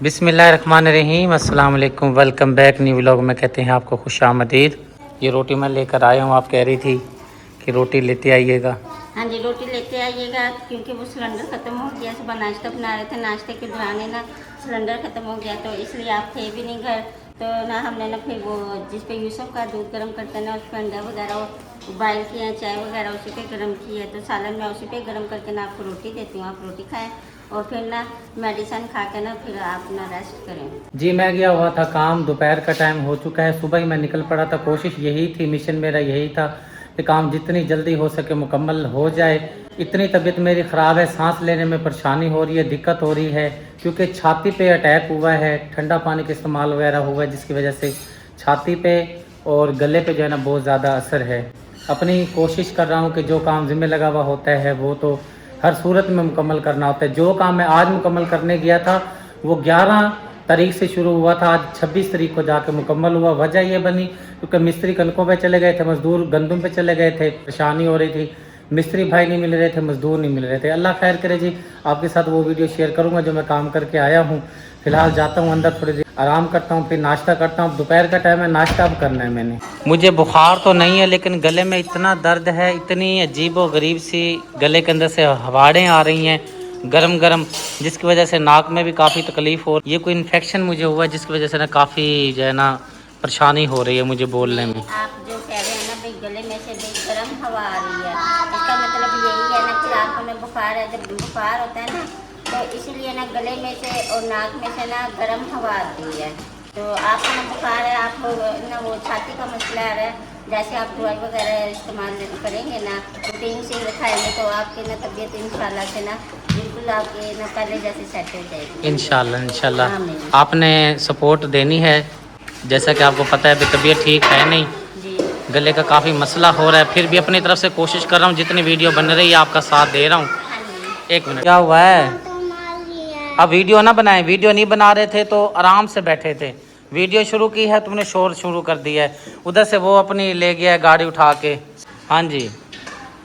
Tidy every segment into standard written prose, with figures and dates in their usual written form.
बिस्मिल्लाहिर्रहमानिर्रहीम, अस्सलाम वालेकुम, वेलकम बैक। न्यू व्लॉग में कहते हैं आपको खुश आमदीद। ये रोटी मैं लेकर आया हूँ, आप कह रही थी कि रोटी लेते आइएगा। हाँ जी, रोटी लेते आइएगा क्योंकि वो सिलेंडर ख़त्म हो गया। सुबह नाश्ता बना रहे थे, नाश्ते के दौरान है ना सिलेंडर ख़त्म हो गया, तो इसलिए आप थे भी नहीं घर। तो ना हमने ना फिर वो जिस पे यूसुफ का दूध गर्म करते हैं ना, उस पर अंडा वगैरह उबाल किया है, चाय वगैरह उसी पे गर्म की है, तो सालन मैं उसी पे गर्म करके ना आपको रोटी देती हूँ। आप रोटी खाएँ और फिर ना मेडिसिन खा के ना फिर आप ना रेस्ट करें। जी मैं गया हुआ था काम, दोपहर का टाइम हो चुका है, सुबह ही मैं निकल पड़ा था। कोशिश यही थी, मिशन मेरा यही था कि काम जितनी जल्दी हो सके मुकम्मल हो जाए। इतनी तबीयत मेरी ख़राब है, सांस लेने में परेशानी हो रही है, दिक्कत हो रही है क्योंकि छाती पे अटैक हुआ है, ठंडा पानी का इस्तेमाल वगैरह हुआ है, जिसकी वजह से छाती पे और गले पे जो है ना बहुत ज़्यादा असर है। अपनी कोशिश कर रहा हूँ कि जो काम ज़िम्मे लगा हुआ होता है वो तो हर सूरत में मुकम्मल करना होता है। जो काम मैं आज मुकम्मल करने गया था वो 11 तारीख से शुरू हुआ था, आज 26 तारीख को जाके मुकम्मल हुआ। वजह ये बनी क्योंकि मिस्त्री कनकों पे चले गए थे, मजदूर गंदम पे चले गए थे, परेशानी हो रही थी, मिस्त्री भाई नहीं मिल रहे थे, मजदूर नहीं मिल रहे थे। अल्लाह खैर करे जी, आपके साथ वो वीडियो शेयर करूँगा जो मैं काम करके आया हूँ। फिलहाल जाता हूँ अंदर, थोड़ी देर आराम करता हूँ, फिर नाश्ता करता हूँ। दोपहर का टाइम है, नाश्ता अब करना है मैंने। मुझे बुखार तो नहीं है लेकिन गले में इतना दर्द है, इतनी अजीब व गरीब सी गले के अंदर से हवाड़ें आ रही हैं गरम गरम, जिसकी वजह से नाक में भी काफ़ी तकलीफ़ हो। ये कोई इन्फेक्शन मुझे हुआ है जिसकी वजह से ना काफ़ी जो है ना परेशानी हो रही है मुझे बोलने में। आप जो कह रहे हैं ना भाई गले में से भाई गर्म हवा आ रही है, इसका मतलब यही है ना कि आँखों में बुखार है। जब बुखार होता है ना तो इसीलिए ना गले में से और नाक में से ना गर्म हवा आती है। तो आपको ना बुखार है, आप ना वो छाती का मसला आ रहा है, जैसे आप दवाई वगैरह इस्तेमाल करेंगे ना, रूटीन से खाएंगे तो आपकी ना तबीयत इंशाल्लाह से ना बिल्कुल आपके ना पहले जैसे सेट हो जाएगी। इंशाल्लाह इंशाल्लाह आपने सपोर्ट देनी है। जैसा कि आपको पता है अभी तबीयत ठीक है नहीं, गले का काफ़ी मसला हो रहा है, फिर भी अपनी तरफ से कोशिश कर रहा हूँ, जितनी वीडियो बन रही है आपका साथ दे रहा हूँ। एक मिनट, क्या हुआ है? अब वीडियो ना बनाए, वीडियो नहीं बना रहे थे तो आराम से बैठे थे, वीडियो शुरू की है तुमने शोर शुरू कर दिया है। उधर से वो अपनी ले गया है गाड़ी उठा के। हाँ जी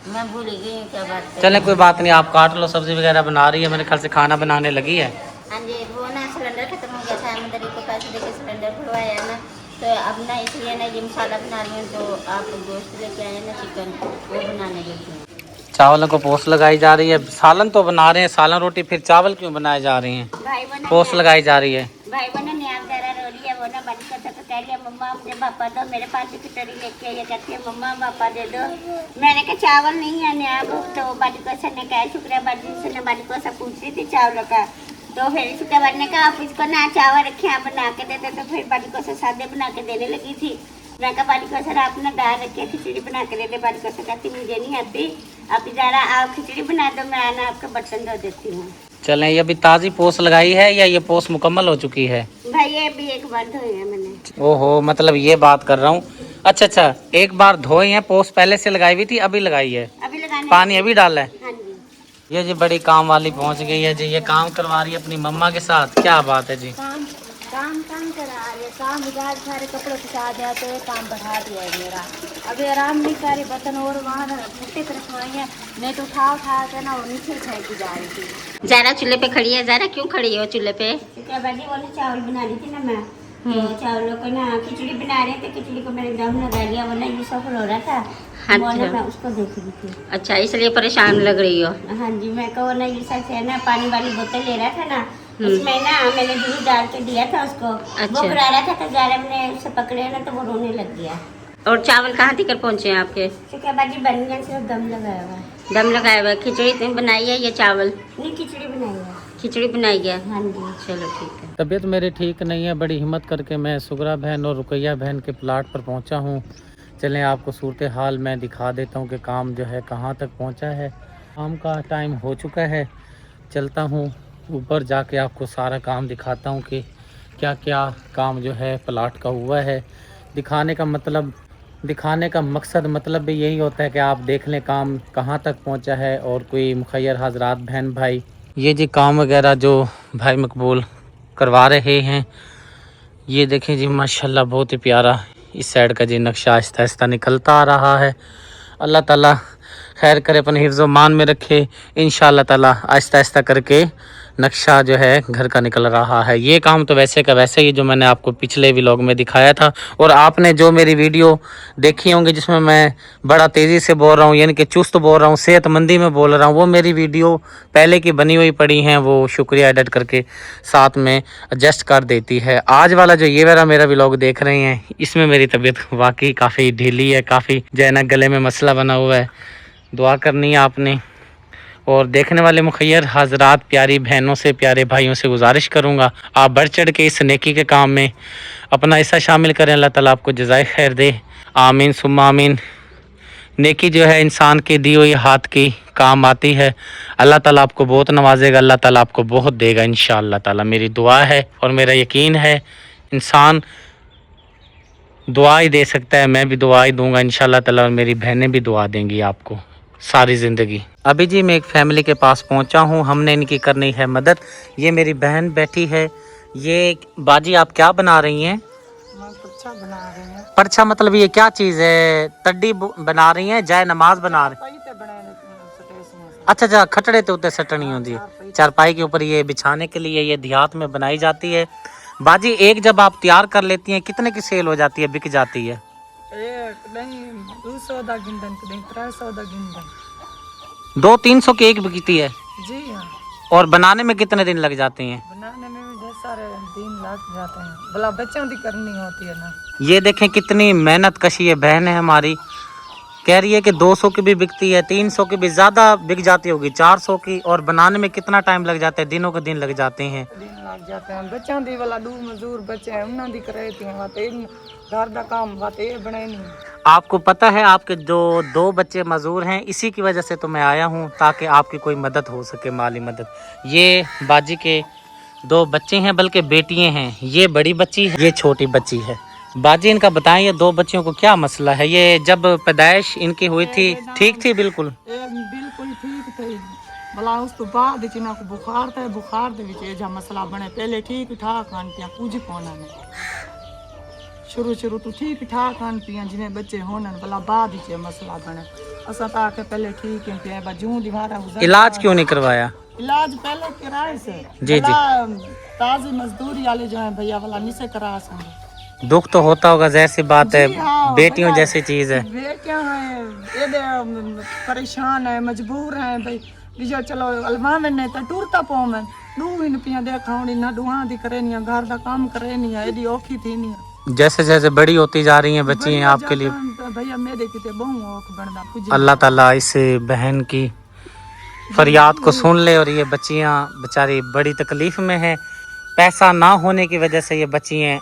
मैं भूल गई क्या बात। चलें कोई बात नहीं, आप काट लो, सब्जी वगैरह बना रही है, मेरे ख्याल से खाना बनाने लगी है। हाँ जी, वो ना सिलेंडर खत्म हो गया था, मंदिर को पैसे देके सिलेंडर खुलवाया ना, तो अब ना इसलिए ना ये मसाला बना रही हूँ। तो आप गोश्त लेके आए ना चिकन, वो बनाने लगी हूँ। चावलों को पोस्ट लगाई जा रही है, सालन तो बना रहे हैं, सालन रोटी, फिर चावल क्यों बनाए जा रही हैं? भाई बना पोस्ट लगाई जा रही है। भाई बना न्याज दे रहा रोली है, वो ना बंद करता तो कह रही है मम्मा मुझे पापा दो, मेरे पास भी खिचड़ी लेके आई है, कहती है मम्मा पापा दे दो। मैंने कहा चावल नहीं है न्याब, तो बालिको सर ने कहा शुक्रिया बाजी से ने बालिको से पूछ रही थी चावलों का, तो फिर शुक्रिया ने कहा आप इसको ना चावल रखे आप बना के देते, तो फिर बालिको से सादे बना के देने लगी थी। मैं कहा बालिको सर आप ना दाल रखिए खिचड़ी बना के दे दे। बालिको सर कहती मुझे नहीं आती, आप ज़रा आप खिचड़ी बना दो, मैं ना आपका बर्तन धो देती हूँ। चलें, ये अभी ताज़ी पोस्ट लगाई है या ये पोस्ट मुकम्मल हो चुकी है? भाई ये भी एक बार धोई है मैंने। ओहो, मतलब ये बात कर रहा हूँ। अच्छा अच्छा, एक बार धोई है, पोस्ट पहले से लगाई हुई थी, अभी लगाई है, अभी लगाने पानी अभी डाला है। हाँ जी। ये जी बड़ी काम वाली पहुँच गई है जी, ये काम करवा रही है अपनी मम्मा के साथ, क्या बात है जी। काम करा रही है, काम इधर सारे कपड़े पिसा दिया तो ये काम बढ़ा दिया है मेरा। अभी आराम नहीं कर रही, बर्तन और वहाँ फुट्टे पर रखवाई है, नहीं तो उठा के ना वो नीचे फेंकी जा रही थी। ज़रा चूल्हे पे खड़ी है, ज़रा क्यों खड़ी हो चूल्हे पे? क्या बाजी बोले चावल बना रही थी ना मैं, तो चावलों को ना खिचड़ी बना रहे थे, खिचड़ी को मैंने दम लगा लिया, वरना ये सफल हो रहा था। हाँ वो ना मैं उसको देख रही थी। अच्छा, इसलिए परेशान लग रही हो? हाँ जी, मैं कहो ना ये से ना पानी वाली बोतल ले रहा था ना, उसमें ना मैंने दूध डाल के दिया था उसको। अच्छा। वो करा रहा था तो ज़रा मैंने उसे पकड़े ना तो वो रोने लग गया। और चावल कहाँ तक पहुँचे हैं आपके? क्या बाजी बन गया, सिर्फ दम लगाया हुआ है। दम लगाया हुआ है, खिचड़ी बनाई है या चावल? नहीं खिचड़ी बनाई है। खिचड़ी बनाई है। हाँ जी। चलो ठीक है। तबीयत मेरी ठीक नहीं है, बड़ी हिम्मत करके मैं सुगरा बहन और रुकैया बहन के प्लाट पर पहुंचा हूं। चलें आपको सूरत हाल मैं दिखा देता हूं कि काम जो है कहां तक पहुंचा है। काम का टाइम हो चुका है, चलता हूं ऊपर जाके आपको सारा काम दिखाता हूं कि क्या क्या काम जो है प्लाट का हुआ है। दिखाने का मकसद मतलब भी यही होता है कि आप देख लें काम कहाँ तक पहुँचा है। और कोई मुखैर हजरात बहन भाई, ये जी काम वगैरह जो भाई मकबूल करवा रहे हैं, ये देखें जी माशाल्लाह बहुत ही प्यारा इस साइड का जी नक्शा आहिस्ता आहिस्ता निकलता आ रहा है। अल्लाह ताला खैर करे, अपने हिफ्ज़ मान में रखे, इंशाअल्लाह ताला आहिस्ता आहिस्ता करके नक्शा जो है घर का निकल रहा है। ये काम तो वैसे का वैसे ही जो मैंने आपको पिछले व्लॉग में दिखाया था, और आपने जो मेरी वीडियो देखी होंगी जिसमें मैं बड़ा तेज़ी से बोल रहा हूँ, यानी कि चुस्त बोल रहा हूँ, सेहतमंदी में बोल रहा हूँ, वो मेरी वीडियो पहले की बनी हुई पड़ी हैं, वो शुक्रिया एडिट करके साथ में एडजस्ट कर देती है। आज वाला जो ये मेरा व्लॉग देख रहे हैं, इसमें मेरी तबीयत वाकई काफ़ी ढीली है, काफ़ी जो है ना गले में मसला बना हुआ है। दुआ करनी है आपने, और देखने वाले मुखैर हजरात, प्यारी बहनों से, प्यारे भाइयों से गुजारिश करूँगा, आप बढ़ चढ़ के इस नेकी के काम में अपना हिस्सा शामिल करें। अल्लाह ताला आपको जज़ाए खैर दे, आमीन सुम्मा आमीन। नेकी जो है इंसान की दी हुई हाथ की काम आती है। अल्लाह ताला आपको बहुत नवाजेगा, अल्लाह ताला आपको बहुत देगा इंशाअल्लाह ताला। मेरी दुआ है और मेरा यकीन है, इंसान दुआ ही दे सकता है, मैं भी दुआ ही दूंगा इंशाअल्लाह ताला, और मेरी बहनें भी दुआ देंगी आपको सारी ज़िंदगी। अभी जी मैं एक फैमिली के पास पहुंचा हूं, हमने इनकी करनी है मदद। ये मेरी बहन बैठी है। ये बाजी आप क्या बना रही हैं? पर्चा बना रहे हैं। पर्चा मतलब ये क्या चीज़ है? तड्डी बना रही हैं, जाए नमाज बना रही? अच्छा अच्छा, खटड़े तो उत्ते सटनी होती है, चारपाई के ऊपर ये बिछाने के लिए ये देहात में बनाई जाती है। बाजी एक जब आप तैयार कर लेती हैं कितने की सेल हो जाती है, बिक जाती है? 200-300 की एक बिकती है जी हाँ। और बनाने में कितने दिन लग जाते हैं? बनाने में भी ढेर सारे दिन लग जाते हैं, भला बच्चों की करनी होती है ना। ये देखें कितनी मेहनत कशी है बहन है हमारी। कह रही है कि 200 की भी बिकती है, 300 की भी, ज़्यादा बिक जाती होगी 400 की। और बनाने में कितना टाइम लग जाता है? दिनों के दिन लग जाते हैं। दिन लग जाते हैं बच्चों दी वाला, दो मजदूर बच्चे हैं उन्होंने दी करे थी बात घर का काम बात ये बने नहीं। आपको पता है आपके जो 2 बच्चे मजदूर हैं, इसी की वजह से तो मैं आया हूँ ताकि आपकी कोई मदद हो सके, माली मदद। ये बाजी के 2 बच्चे हैं, बल्कि बेटियां हैं। ये बड़ी बच्ची है, ये छोटी बच्ची है। बाजी इनका बताएं, ये 2 बच्चियों को क्या मसला है? ये जब पैदाइश इनकी हुई थी ठीक थी? बिल्कुल बिल्कुल ठीक थी, भला उस तो बाद इन्हों को बुखार था, बुखार दे विच ये मसला बने। पहले ठीक ठाक खान पिया कुछ पाना नहीं, शुरू तो ठीक ठाक खान पिया जिन्हें बच्चे होने, भला बाद ही मसला बने। असा तो आके पहले ठीक है पिया, जूं दीवारा इलाज क्यों नहीं करवाया? इलाज पहले किराए से जी जी, ताजी मजदूरी वाले जो है भैया वाला नहीं से करा सकते। दुख तो होता होगा, जाहिर सी बात है, हाँ, बेटियों जैसी चीज है। बेटियां हैं ये परेशान है, मजबूर है भाई। जो चलो अलमा में नहीं तो टूरता पाओ मैं दू इन पिया देखा ना दुआ दी करे नहीं, घर का काम करे नहीं, एडी औखी थी नहीं। जैसे जैसे बड़ी होती जा रही हैं बच्ची हैं आपके लिए, भैया मेरे किते बहु औख बनदा। अल्लाह ताला इस बहन की फरियाद को सुन ले। और ये बच्चियां बेचारी बड़ी तकलीफ में हैं, पैसा ना होने की वजह से ये बच्चियां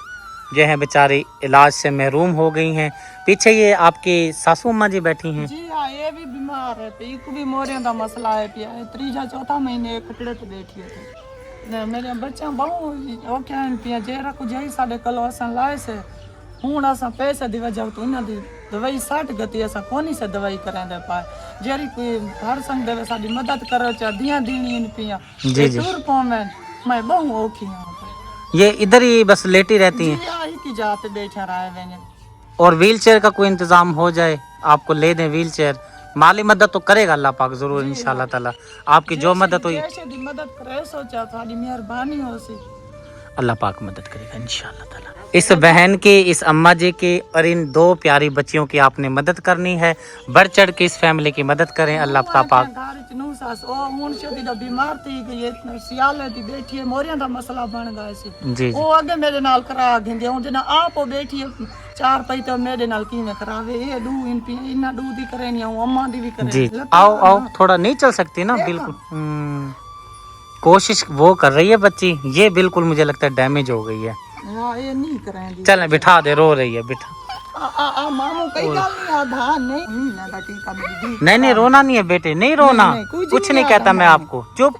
जो हैं बेचारी इलाज से महरूम हो गई हैं। पीछे ये आपकी सासू अम्मा जी बैठी हैं। जी हाँ, ये भी बीमार है, पीकू भी मोरियां दा मसला है पिया, 3-4 महीने खटड़े तो बैठी है। मेरे बच्चा बहु औखे हैं पिया, जेरा को जाई साडे कलो असन लाए से हुण असा पैसे दी वजह तो इन्हां दी दवाई सट गति असा कोनी से दवाई करांदे पाए। जेरी कोई हर संग देवे साडी मदद करो चा दियां दीनी इन पिया जी जी, टूर पाऊं मैं बहु औखी हूं। ये इधर ही बस लेटी रहती हैं? जी आई की जाते बैठा रहे वेने। और व्हील चेयर का कोई इंतजाम हो जाए, आपको ले दें व्हील चेयर। माली मदद तो करेगा अल्लाह पाक जरूर इंशाल्लाह ताला, आपकी जो मदद हुई जैसे दी मदद करे सोचा थारी मेहरबानी हो सी, अल्लाह पाक मदद करेगा इंशाल्लाह ताला। इस बहन की, इस अम्मा जी की और इन 2 प्यारी बच्चियों की आपने मदद करनी है। बढ़ चढ़ के इस फैमिली की मदद करें। अल्लाह पाक बीमार थी ये सियाले दी बैठी है, मोरियां दा मसला बन गया सी जी ओ आगे मेरे नाल करा दिंदे हुन जना आप बैठी है 4 पई तो मेरे नाल किवें करावे। ये दू इन पी इना दू दी करे नहीं, अम्मा दी भी करे। जी आओ आओ, थोड़ा नहीं चल सकती ना बिल्कुल। कोशिश वो कर रही है बच्ची, ये बिल्कुल मुझे लगता है डैमेज हो गई है। ये नहीं करेंगे, चल बिठा दे, रो रही है, बिठा। मामू कई गल नहीं आधा नहीं लगा टीका मेरी दी। नहीं रोना नहीं है बेटे, नहीं रोना, नहीं, कुछ नहीं कहता मैं आपको, चुप,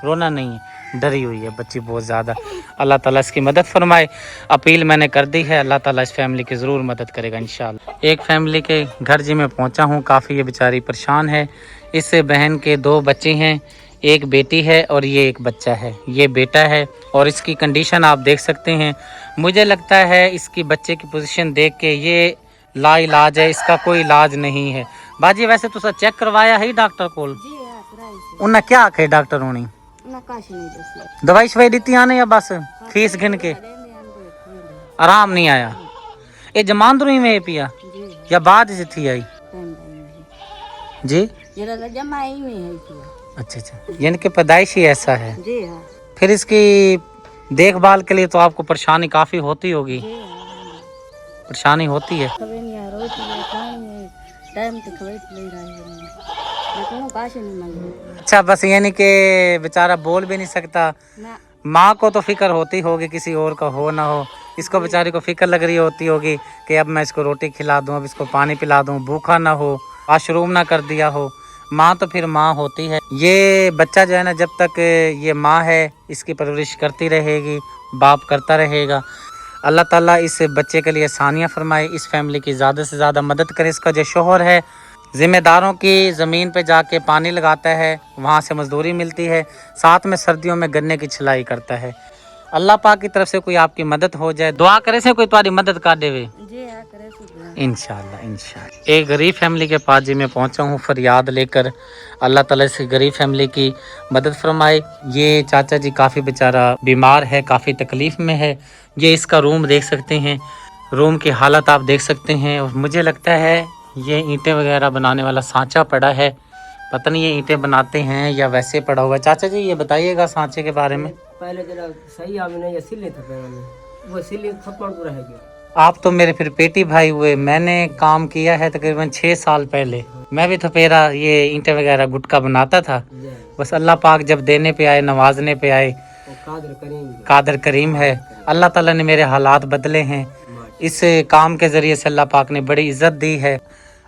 रोना नहीं है। डरी हुई है बच्ची बहुत ज़्यादा। अल्लाह ताला इसकी मदद फरमाए। अपील मैंने कर दी है, अल्लाह ताला इस फैमिली की ज़रूर मदद करेगा इंशाल्लाह। एक फैमिली के घर जी में पहुंचा हूं, काफ़ी ये बेचारी परेशान है। इस बहन के 2 बच्चे हैं, एक बेटी है और ये एक बच्चा है। ये बेटा है और इसकी कंडीशन आप देख सकते हैं। मुझे लगता है इसकी बच्चे की पोजीशन देख के ये लाइलाज है, इसका कोई इलाज नहीं है। बाजी वैसे तुसा चेक करवाया है डॉक्टर को? जी हां कराई सी। उन्हें क्या आखे डॉक्टर होनी? ना काश नहीं दसी दवाई शवाई दी आने या बस फीस गिन के आराम नहीं आया? ये जमानदरुई में पिया जी या बाद से थी आई? जी जरा जमाई में है पिया। अच्छा अच्छा, यानी कि पैदाइश ही ऐसा है। जी हाँ फिर इसकी देखभाल के लिए तो आपको परेशानी काफी होती होगी। जी हाँ परेशानी होती है। खबर नहीं आ रोटी है खाने टाइम तो खबर ले रहा है मैं कहूँ काश नहीं मांगे अच्छा, बस यानी कि बेचारा बोल भी नहीं सकता। ना माँ को तो फिक्र होती होगी किसी और का हो ना हो, इसको बेचारी को फिक्र लग रही होती होगी कि अब मैं इसको रोटी खिला दूं, अब इसको पानी पिला दूं, भूखा ना हो, वाशरूम ना कर दिया हो। माँ तो फिर माँ होती है। ये बच्चा जो है ना, जब तक ये माँ है इसकी परवरिश करती रहेगी, बाप करता रहेगा। अल्लाह ताला इस बच्चे के लिए आसानियाँ फरमाए, इस फैमिली की ज़्यादा से ज़्यादा मदद करे। इसका जो शोहर है ज़िम्मेदारों की ज़मीन पे जाके पानी लगाता है, वहाँ से मजदूरी मिलती है, साथ में सर्दियों में गन्ने की छिलाई करता है। अल्लाह पाक की तरफ से कोई आपकी मदद हो जाए, दुआ करे से कोई तुम्हारी मदद कर देवे जी हाँ करे शुक्रिया इंशाल्लाह इंशाल्लाह। एक गरीब फैमिली के पास जी मैं पहुंचा हूँ फरियाद लेकर। अल्लाह ताला से गरीब फैमिली की मदद फरमाए। ये चाचा जी काफ़ी बेचारा बीमार है, काफ़ी तकलीफ़ में है। ये इसका रूम देख सकते हैं, रूम की हालत आप देख सकते हैं। और मुझे लगता है ये ईंटें वगैरह बनाने वाला सांचा पड़ा है, पता नहीं ये ईंटें बनाते हैं या वैसे पड़ा हुआ है। चाचा जी ये बताइएगा सांचे के बारे में। पहले जरा सही आपने ये सिले था पैर में, वो सिले खपड़ पूरा है गया। आप तो मेरे फिर पेटी भाई हुए। मैंने काम किया है तकरीबन 6 साल पहले। मैं भी तो पेरा ये ईंटें वगैरह गुटका बनाता था। बस अल्लाह पाक जब देने पे आए, नवाजने पे आए, कादर करीम है। अल्लाह ताला ने मेरे हालात बदले हैं। इस काम के ज़रिए से अल्लाह पाक ने बड़ी इज़्ज़त दी है।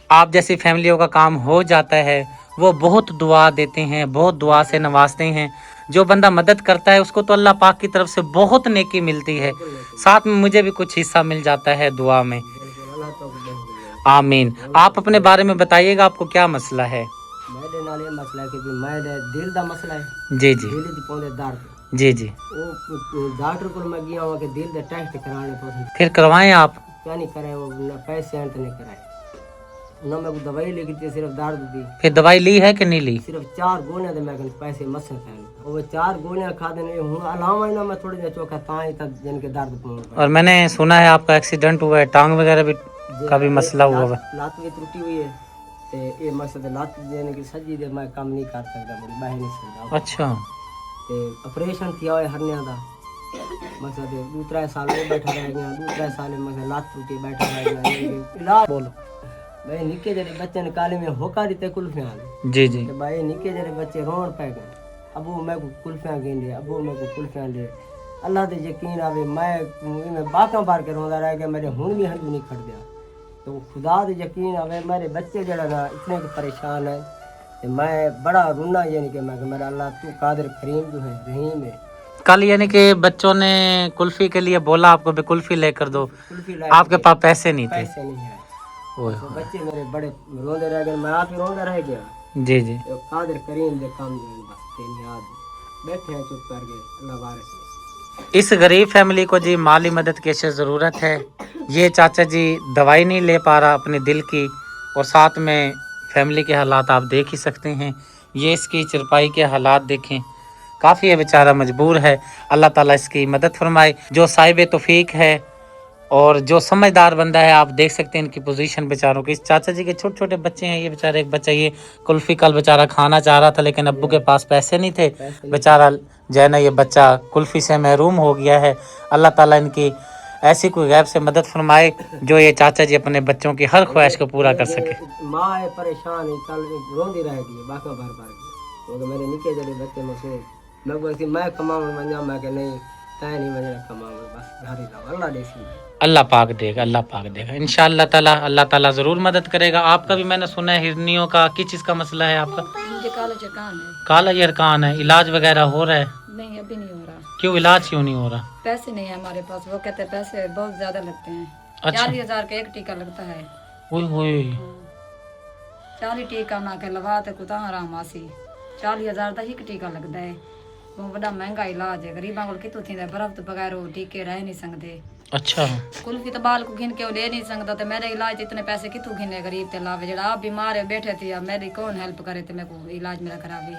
आप जैसी फैमिलियों का काम हो जाता है, वो बहुत दुआ देते हैं, बहुत दुआ से नवाजते हैं। जो बंदा मदद करता है उसको तो अल्लाह पाक की तरफ से बहुत नेकी मिलती है, साथ में मुझे भी कुछ हिस्सा मिल जाता है दुआ में। आमीन। आप अपने बारे में बताइएगा, आपको क्या मसला है? मेरे नाल ये मसला है कि भी मेरे दिल दा मसला है। जी जी दिल दी पौंदे दर्द। जी जी। वो डॉक्टर को मैं गया हूं कि दिल दे टेस्ट कराने तो फिर करवाएं आप? क्या नहीं करे, वो ना पैसे अंत नहीं कराए, ना मैं को दवाई लेके दी, सिर्फ दर्द दी। फिर दवाई ली है कि नहीं ली? सिर्फ 4 गोलियां दे मैं पैसे मसन खाए, वो 4 गोलियां खा देने हूं अलावा ना मैं थोड़ी देर चौका ताई तक जन के दर्द पहुंच। और मैंने सुना है आपका एक्सीडेंट हुआ है, टांग वगैरह भी का भी मसला हुआ है। लात भी टूटी हुई है ते ये मसला लात देने की सजी दे मैं काम नहीं कर सकता, मेरी बाहर नहीं सकता। अच्छा। ते ऑपरेशन किया है हरनिया दा मसला दे 2-3 साल में बैठा रह गया, 2-3 साल में मसला लात टूटी बैठा रह गया। इलाज बोलो। भाई निके जरे बच्चे ने काले में होका दिते कुल्फियां जी जी। ते भाई निके जरे बच्चे रोन पै गए, अबू मैं को कुल्फियां गेंदे, अबू मैं को कुल्फियां ले। अल्लाह दे यकीन आवे मैं बाका बार के रोंदा रह गया, मेरे हुन भी हंजू नहीं खड़ गया। तो खुदा दे यकीन आवे मेरे बच्चे जड़ा ना इतने के परेशान है ते मैं बड़ा रोना, यानी कि मैं मेरा अल्लाह तू कादिर करीम जो है रहीम है। कल यानी कि बच्चों ने कुल्फी के लिए बोला आपको भी कुल्फी लेकर दो, कुल्फी लाए आपके पास पैसे नहीं थे। पैसे नहीं है, ओए तो बच्चे मेरे बड़े रोंदे रह गए, मैं आप ही रोंदा रह गया। जी जी। तो कादिर करीम दे काम जो है बस तेरी याद बैठे हैं चुप करके अल्लाह वारिस। इस गरीब फैमिली को जी माली मदद की ज़रूरत है। ये चाचा जी दवाई नहीं ले पा रहा अपने दिल की, और साथ में फैमिली के हालात आप देख ही सकते हैं। ये इसकी चरपाई के हालात देखें, काफ़ी है बेचारा मजबूर है। अल्लाह ताला इसकी मदद फरमाए। जो साहिब तौफीक है और जो समझदार बंदा है, आप देख सकते हैं इनकी पोजीशन बेचारों की। इस चाचा जी के छोटे छोटे बच्चे हैं, ये बेचारे एक बच्चा ये कुल्फ़ी कल बेचारा खाना चाह रहा था, लेकिन अब्बू के पास पैसे नहीं थे। बेचारा जो है ना ये बच्चा कुल्फ़ी से महरूम हो गया है। अल्लाह ताला इनकी ऐसी कोई गैब से मदद फरमाए जो ये चाचा जी अपने बच्चों की हर ख्वाहिश को पूरा कर सके। माँ है परेशान है, कल रोंदी रह गई बाका बार बार, क्योंकि मेरे निके जड़े बच्चे मसूद मैं बोलती मैं कमाऊँ मंजा, मैं कि नहीं तय नहीं मंजा कमाऊँ, बस घर ही रहो, अल्लाह देसी। अल्लाह पाक देगा, अल्लाह पाक देगा इंशाअल्लाह ताला। अल्लाह ताला ज़रूर मदद करेगा। आपका भी मैंने सुना है हिरनियों का, किस चीज़ का मसला है आपका? मुझे काला चकान है। काला यरकान है, इलाज वगैरह हो रहा है? नहीं अभी नहीं हो रहा। क्यों इलाज क्यों नहीं हो रहा? पैसे नहीं है हमारे पास, वो कहते हैं पैसे बहुत ज्यादा लगते हैं। अच्छा। 40,000 का एक टीका लगता है। ओए होए। 40 टीका ना के लगा ते कुता आराम आसी 40,000 का एक टीका लगता है। वो बड़ा महंगा इलाज है, गरीबा को कितों थी बर्फ तो बगैर वो टीके रह नहीं सकते। अच्छा। कुल्फी तो बाल को गिन के वो ले नहीं सकता, तो मेरे इलाज इतने पैसे कितों गिने गरीब ते लावे। जरा आप बीमार है बैठे थे, अब मेरी कौन हेल्प करे तो मेरे को इलाज मेरा करावे,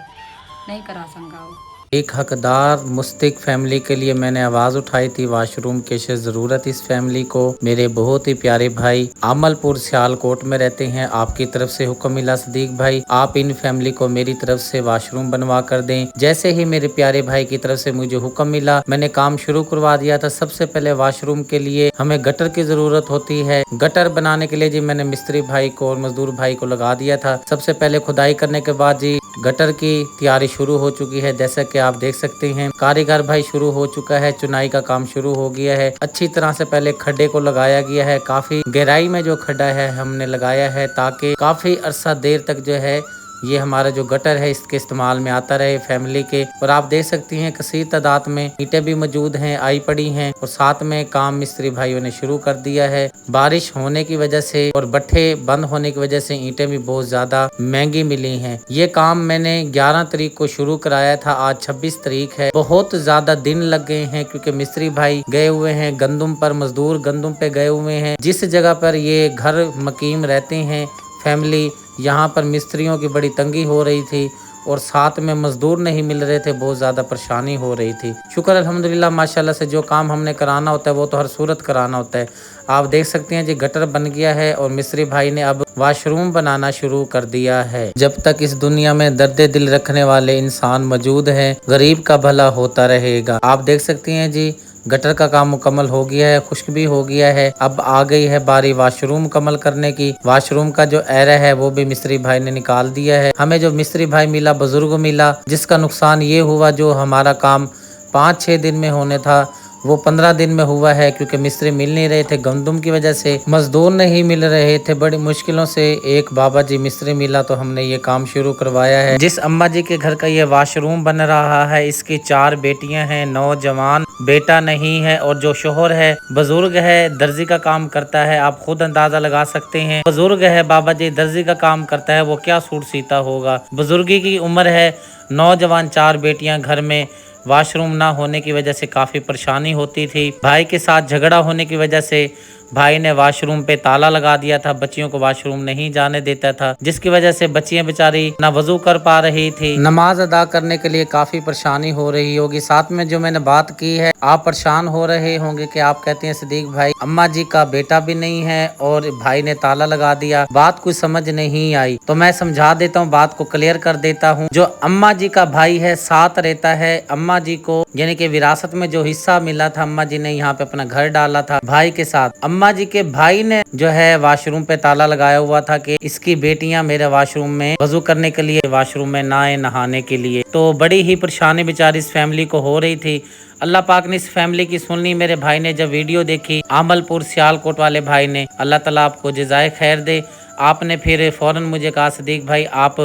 नहीं करा सकता वो। एक हकदार मुस्तक फैमिली के लिए मैंने आवाज़ उठाई थी। वाशरूम की ज़रूरत इस फैमिली को। मेरे बहुत ही प्यारे भाई आमलपुर सियालकोट में रहते हैं। आपकी तरफ से हुक्म मिला सदीक भाई, आप इन फैमिली को मेरी तरफ से वाशरूम बनवा कर दें। जैसे ही मेरे प्यारे भाई की तरफ से मुझे हुक्म मिला, मैंने काम शुरू करवा दिया था। सबसे पहले वाशरूम के लिए हमें गटर की ज़रूरत होती है। गटर बनाने के लिए जी मैंने मिस्त्री भाई को और मजदूर भाई को लगा दिया था। सबसे पहले खुदाई करने के बाद जी गटर की तैयारी शुरू हो चुकी है। जैसा कि आप देख सकते हैं, कारीगर भाई शुरू हो चुका है, चुनाई का काम शुरू हो गया है। अच्छी तरह से पहले खड्डे को लगाया गया है। काफी गहराई में जो खड्डा है हमने लगाया है, ताकि काफी अरसा देर तक जो है ये हमारा जो गटर है इसके इस्तेमाल में आता रहे फैमिली के। और आप देख सकती हैं कसीर तादाद में ईंटें भी मौजूद हैं, आई पड़ी हैं। और साथ में काम मिस्त्री भाइयों ने शुरू कर दिया है। बारिश होने की वजह से और भट्ठे बंद होने की वजह से ईंटें भी बहुत ज्यादा महंगी मिली हैं। ये काम मैंने 11 तारीख को शुरू कराया था, आज 26 तारीख है। बहुत ज्यादा दिन लग गए हैं क्योंकि मिस्त्री भाई गए हुए हैं गंदुम पर, मजदूर गंदुम पे गए हुए हैं। जिस जगह पर ये घर मकीम रहते हैं फैमिली, यहाँ पर मिस्त्रियों की बड़ी तंगी हो रही थी और साथ में मजदूर नहीं मिल रहे थे, बहुत ज़्यादा परेशानी हो रही थी। शुक्र अल्हम्दुलिल्लाह माशाल्लाह से जो काम हमने कराना होता है वो तो हर सूरत कराना होता है। आप देख सकते हैं जी गटर बन गया है और मिस्त्री भाई ने अब वाशरूम बनाना शुरू कर दिया है। जब तक इस दुनिया में दर्द दिल रखने वाले इंसान मौजूद हैं, गरीब का भला होता रहेगा। आप देख सकती हैं जी गटर का काम मुकम्मल हो गया है, खुश्क भी हो गया है। अब आ गई है बारी वाशरूम मुकम्मल करने की। वाशरूम का जो एरा है वो भी मिस्त्री भाई ने निकाल दिया है। हमें जो मिस्त्री भाई मिला, बुजुर्ग मिला, जिसका नुकसान ये हुआ जो हमारा काम 5-6 दिन में होने था वो 15 दिन में हुआ है, क्योंकि मिस्त्री मिल नहीं रहे थे। गंदुम की वजह से मजदूर नहीं मिल रहे थे। बड़ी मुश्किलों से एक बाबा जी मिस्त्री मिला तो हमने ये काम शुरू करवाया है। जिस अम्मा जी के घर का ये वाशरूम बन रहा है, इसकी 4 बेटियां हैं, नौजवान बेटा नहीं है। और जो शोहर है बुजुर्ग है, दर्जी का काम करता है। आप खुद अंदाजा लगा सकते हैं, बुजुर्ग है बाबा जी, दर्जी का काम करता है, वो क्या सूट सीता होगा। बुजुर्गी की उम्र है, नौजवान 4 बेटियां घर में। वाशरूम ना होने की वजह से काफ़ी परेशानी होती थी। भाई के साथ झगड़ा होने की वजह से भाई ने वाशरूम पे ताला लगा दिया था, बच्चियों को वाशरूम नहीं जाने देता था, जिसकी वजह से बच्चियां बेचारी ना वजू कर पा रही थी, नमाज अदा करने के लिए काफ़ी परेशानी हो रही होगी। साथ में जो मैंने बात की है, आप परेशान हो रहे होंगे कि आप कहते हैं सदीक भाई अम्मा जी का बेटा भी नहीं है और भाई ने ताला लगा दिया, बात कुछ समझ नहीं आई। तो मैं समझा देता हूँ, बात को क्लियर कर देता हूँ। जो अम्मा जी का भाई है साथ रहता है, अम्मा जी को यानी कि विरासत में जो हिस्सा मिला था, अम्मा जी ने यहाँ पे अपना घर डाला था भाई के साथ। अम्मा जी के भाई ने जो है वाशरूम पे ताला लगाया हुआ था कि इसकी बेटियां मेरे वाशरूम में वजू करने के लिए वाशरूम में ना आए, नहाने के लिए। तो बड़ी ही परेशानी बेचारी इस फैमिली को हो रही थी। अल्लाह पाक ने इस फैमिली की सुन ली। मेरे भाई ने जब वीडियो देखी, आमलपुर सियालकोट वाले भाई ने, अल्लाह ताला आपको जज़ाए खैर दे, आपने फिर फ़ौरन मुझे कहा सदीक भाई आप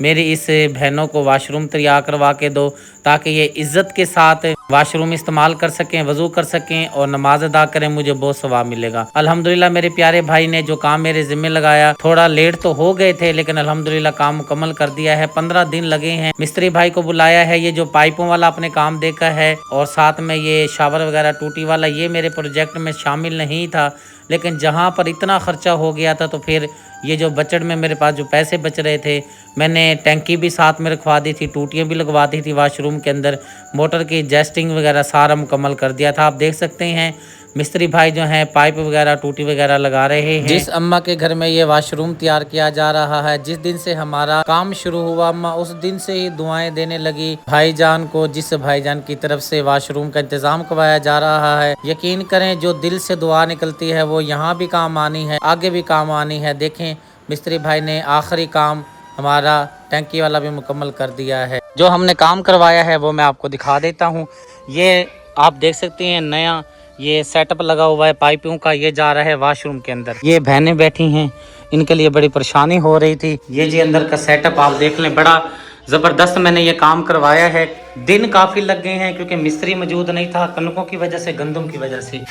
मेरी इस बहनों को वाशरूम तैयार करवा के दो, ताकि ये इज़्ज़त के साथ वाशरूम इस्तेमाल कर सकें, वज़ू कर सकें और नमाज अदा करें, मुझे बहुत सवाब मिलेगा। अल्हम्दुलिल्लाह मेरे प्यारे भाई ने जो काम मेरे ज़िम्मे लगाया, थोड़ा लेट तो हो गए थे लेकिन अल्हम्दुलिल्लाह काम मुकम्मल कर दिया है। 15 दिन लगे हैं। मिस्त्री भाई को बुलाया है, ये जो पाइपों वाला अपने काम देखा है और साथ में ये शावर वगैरह टूटी वाला, ये मेरे प्रोजेक्ट में शामिल नहीं था, लेकिन जहाँ पर इतना खर्चा हो गया था तो फिर ये जो बजट में मेरे पास जो पैसे बच रहे थे, मैंने टैंकी भी साथ में रखवा दी थी, टूटियाँ भी लगवा दी थी वाशरूम के अंदर, मोटर की जेस्टिंग वगैरह सारा मुकम्मल कर दिया था। आप देख सकते हैं मिस्त्री भाई जो हैं पाइप वगैरह टूटी वगैरह लगा रहे हैं। जिस अम्मा के घर में ये वाशरूम तैयार किया जा रहा है, जिस दिन से हमारा काम शुरू हुआ, अम्मा उस दिन से ही दुआएं देने लगी भाईजान को, जिस भाईजान की तरफ से वाशरूम का इंतजाम करवाया जा रहा है। यकीन करें जो दिल से दुआ निकलती है वो यहाँ भी काम आनी है, आगे भी काम आनी है। देखें मिस्त्री भाई ने आखिरी काम हमारा टैंकी वाला भी मुकम्मल कर दिया है। जो हमने काम करवाया है वो मैं आपको दिखा देता हूँ। ये आप देख सकते हैं नया ये सेटअप लगा हुआ है पाइपों का, ये जा रहा है वाशरूम के अंदर। ये बहनें बैठी हैं, इनके लिए बड़ी परेशानी हो रही थी। ये जी अंदर का सेटअप आप देख लें, बड़ा ज़बरदस्त मैंने ये काम करवाया है। दिन काफ़ी लग गए हैं क्योंकि मिस्त्री मौजूद नहीं था, कनकों की वजह से, गंदम की वजह से।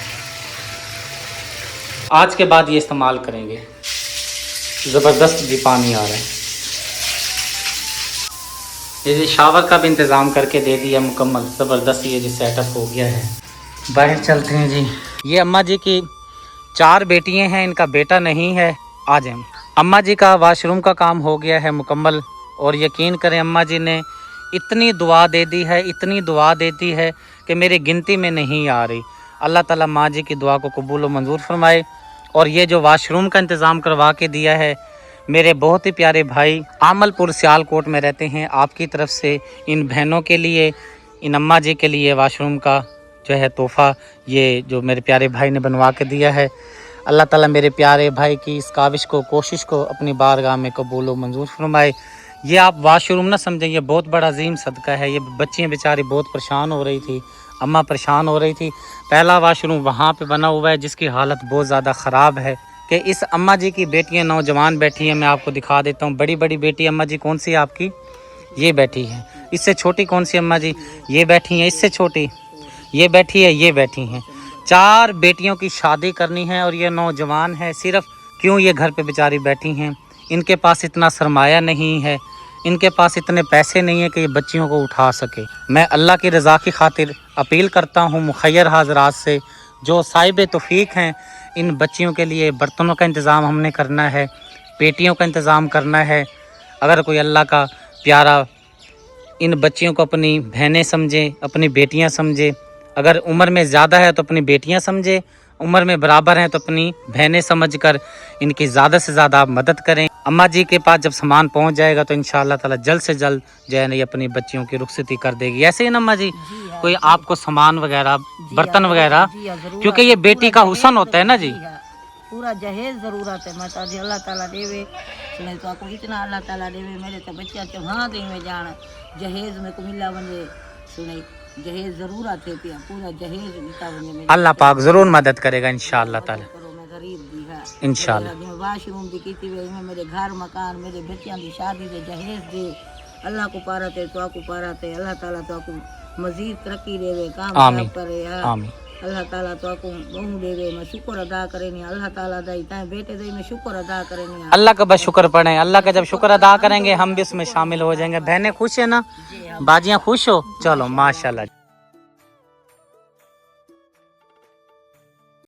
आज के बाद ये इस्तेमाल करेंगे। ज़बरदस्त भी पानी आ रहा है। ये शावर का भी इंतज़ाम करके दे दिया मुकम्मल, ज़बरदस्त ये जी सेटअप हो गया है। बाहर चलते हैं जी। ये अम्मा जी की 4 बेटियां हैं, इनका बेटा नहीं है। आ जाए। अम्मा जी का वाशरूम का काम हो गया है मुकम्मल और यकीन करें अम्मा जी ने इतनी दुआ दे दी है, इतनी दुआ देती है कि मेरी गिनती में नहीं आ रही। अल्लाह ताला माँ जी की दुआ को कबूल व मंजूर फरमाए। और ये जो वाशरूम का इंतज़ाम करवा के दिया है मेरे बहुत ही प्यारे भाई आमलपुर सियालकोट में रहते हैं, आपकी तरफ से इन बहनों के लिए, इन अम्मा जी के लिए वाशरूम का जो है तोहफ़ा ये जो मेरे प्यारे भाई ने बनवा के दिया है। अल्लाह ताला मेरे प्यारे भाई की इस काविश को, कोशिश को अपनी बारगाह में कबूल व मंजूर फरमाए। ये आप वाशरूम ना समझें, ये बहुत बड़ा अजीम सदका है। ये बच्चियाँ बेचारी बहुत परेशान हो रही थी, अम्मा परेशान हो रही थी। पहला वाशरूम वहाँ पे बना हुआ है जिसकी हालत बहुत ज़्यादा ख़राब है कि इस अम्मा जी की बेटियाँ नौजवान बैठी हैं, मैं आपको दिखा देता हूँ। बड़ी बड़ी बेटी अम्मा जी कौन सी है आपकी? ये बैठी है। इससे छोटी कौन सी अम्मा जी? ये बैठी हैं। इससे छोटी ये बैठी है, ये बैठी हैं। 4 बेटियों की शादी करनी है और ये नौजवान है। सिर्फ क्यों ये घर पे बेचारी बैठी हैं? इनके पास इतना सरमाया नहीं है, इनके पास इतने पैसे नहीं है कि ये बच्चियों को उठा सके। मैं अल्लाह की रज़ा की खातिर अपील करता हूँ मुखय्यर हाज़रात से जो साहिब तौफीक हैं, इन बच्चियों के लिए बर्तनों का इंतज़ाम हमने करना है, पेटियों का इंतज़ाम करना है। अगर कोई अल्लाह का प्यारा इन बच्चियों को अपनी बहनें समझे, अपनी बेटियां समझे, अगर उम्र में ज़्यादा है तो अपनी बेटियां समझे, उम्र में बराबर हैं तो अपनी बहनें समझकर इनकी ज़्यादा से ज़्यादा आप मदद करें। अम्मा जी के पास जब सामान पहुंच जाएगा तो इंशाअल्लाह ताला जल्द से जल्द जो है ना ये अपनी बच्चियों की रुखसती कर देगी। ऐसे ही ना अम्मा जी? कोई आपको सामान वगैरह, बर्तन वगैरह, क्योंकि ये बेटी का हुस्न होता है ना जी। पूरा जहेज ज़रूरत है। मैं तो अल्लाह ताला देवे सुने तो आपको इतना अल्लाह ताला देवे मेरे तो बच्चा चौहां दे में जान जहेज में को मिला वने सुने जहेज ज़रूरत है पिया पूरा जहेज मिलता वने में अल्लाह पाक ज़रूर मदद करेगा इंशाअल्लाह ताला, करो। मैं गरीब दी है इंशाअल्लाह। वाशरूम दी कीती वे में मेरे घर मकान मेरे बच्चियां दी शादी दे जहेज दे अल्लाह को पारा ते तो आपको पारा ते अल्लाह ताला तो आपको मजीद तरक्की देवे, काम आमीन करे। आमीन। अल्लाह ताला तो आपको बहु देवे। मैं शुक्र अदा करेनी अल्लाह ताला दा इतना बेटे दे मैं शुक्र अदा करेनी। अल्लाह का बस शुक्र पढ़ें। अल्लाह का जब शुक्र अदा करेंगे हम भी उसमें शामिल हो जाएंगे। बहनें खुश है ना? बाजियाँ खुश हो? चलो माशाल्लाह।